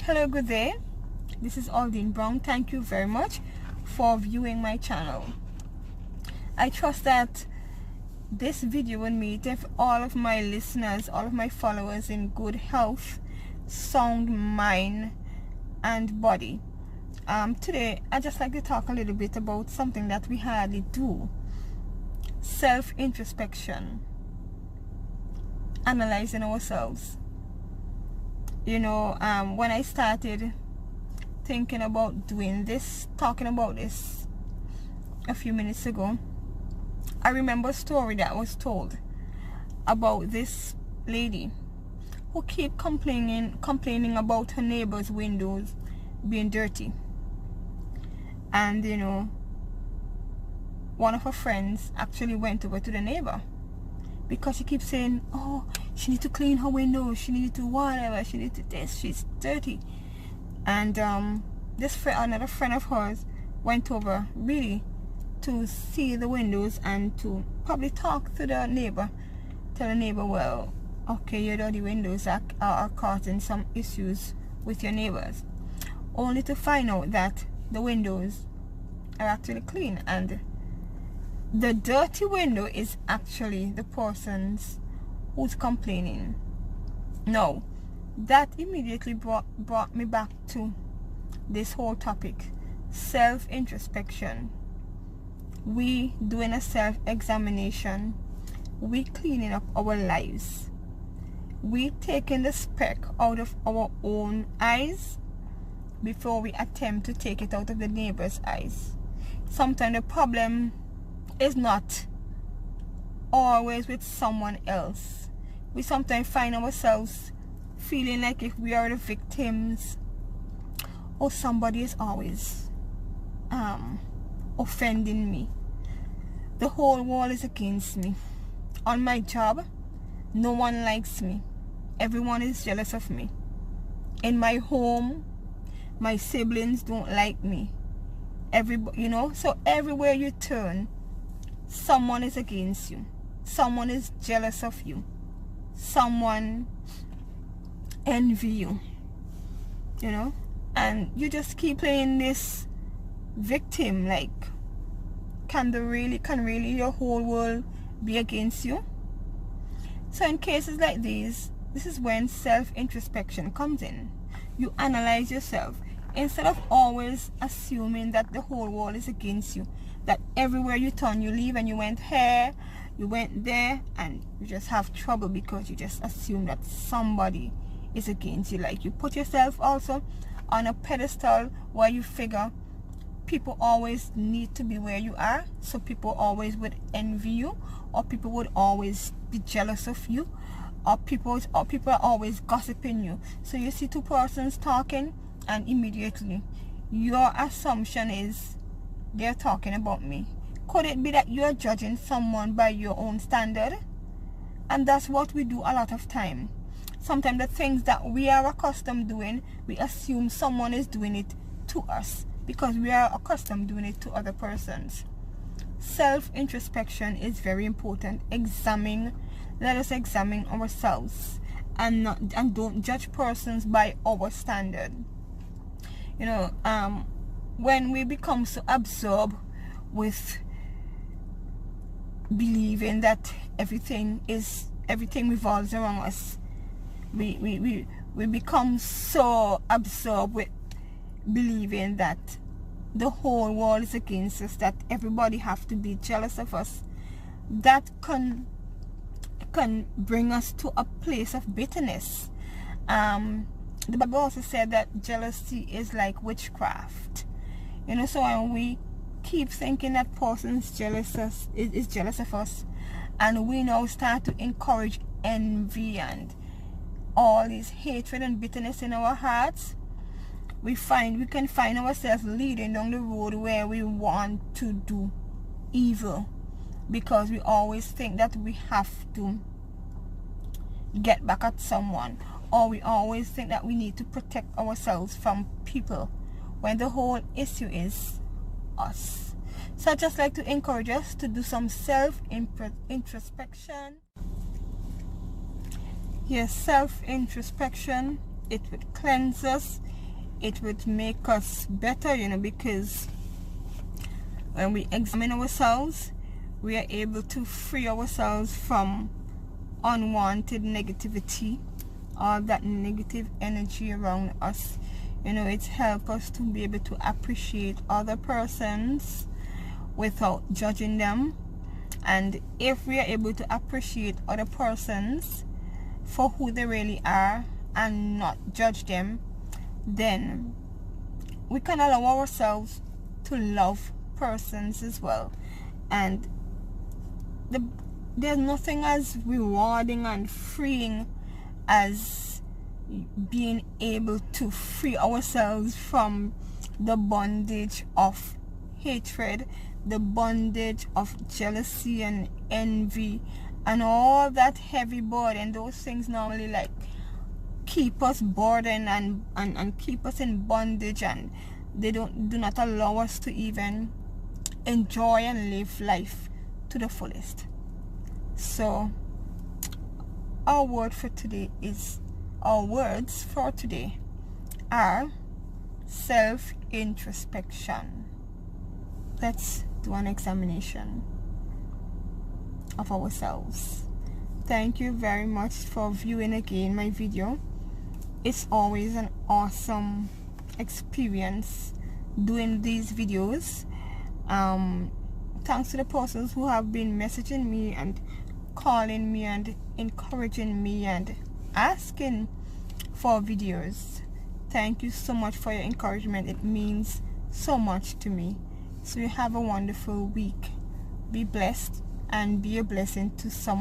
Hello, good day. This is Aldine Brown. Thank you very much for viewing my channel. I trust that this video will meet if all of my listeners, all of my followers in good health, sound mind and body. Today I just like to talk a little bit about something that we hardly do: self-introspection, analyzing ourselves. When I started thinking about doing this, talking about this a few minutes ago, I remember a story that was told about this lady who kept complaining about her neighbor's windows being dirty. And one of her friends actually went over to the neighbor because she keeps saying, oh, she need to clean her windows, she need to whatever, she need to this, she's dirty. And another friend of hers went over really to see the windows and to probably talk to the neighbor, tell the neighbor, well, okay, your dirty windows are causing some issues with your neighbors, only to find out that the windows are actually clean, and the dirty window is actually the person's who's complaining. Now, that immediately brought me back to this whole topic: self-introspection. We doing a self-examination, we cleaning up our lives, we taking the speck out of our own eyes before we attempt to take it out of the neighbor's eyes. Sometimes the problem is not always with someone else. We sometimes find ourselves feeling like if we are the victims, or somebody is always offending me. The whole world is against me. On my job, no one likes me. Everyone is jealous of me. In my home, my siblings don't like me. So everywhere you turn, someone is against you. Someone is jealous of you. Someone envy you. And you just keep playing this victim, like, can really your whole world be against you? So in cases like these, this is when self-introspection comes in. You analyze yourself instead of always assuming that the whole world is against you, that everywhere you turn you leave, and you went here, you went there, and you just have trouble because you just assume that somebody is against you. Like, you put yourself also on a pedestal where you figure people always need to be where you are, so people always would envy you, or people would always be jealous of you, or people are always gossiping you. So you see two persons talking, and immediately your assumption is they're talking about me. Could it be that you're judging someone by your own standard? And that's what we do a lot of time. Sometimes the things that we are accustomed doing, we assume someone is doing it to us because we are accustomed doing it to other persons. Self-introspection is very important. Let us examine ourselves and don't judge persons by our standard. When we become so absorbed with believing that everything revolves around us, we become so absorbed with believing that the whole world is against us, that everybody have to be jealous of us. That can bring us to a place of bitterness. The Bible also said that jealousy is like witchcraft. So when we keep thinking that person's is jealous of us, and we now start to encourage envy and all this hatred and bitterness in our hearts, we can find ourselves leading down the road where we want to do evil, because we always think that we have to get back at someone, or we always think that we need to protect ourselves from people, when the whole issue is us. So I just like to encourage us to do some self-introspection. Yes, self-introspection, it would cleanse us, it would make us better, you know, because when we examine ourselves, we are able to free ourselves from unwanted negativity, all that negative energy around us. You know, it helps us to be able to appreciate other persons without judging them. And if we are able to appreciate other persons for who they really are and not judge them, then we can allow ourselves to love persons as well. And there's nothing as rewarding and freeing as being able to free ourselves from the bondage of hatred, the bondage of jealousy and envy, and all that heavy burden. Those things normally like keep us burdened and keep us in bondage, and they do not allow us to even enjoy and live life to the fullest. So our words for today are self-introspection. Let's do an examination of ourselves. Thank you very much for viewing again my video. It's always an awesome experience doing these videos. Thanks to the persons who have been messaging me and calling me and encouraging me and asking for videos. Thank you so much for your encouragement. It means so much to me. So you have a wonderful week. Be blessed and be a blessing to someone.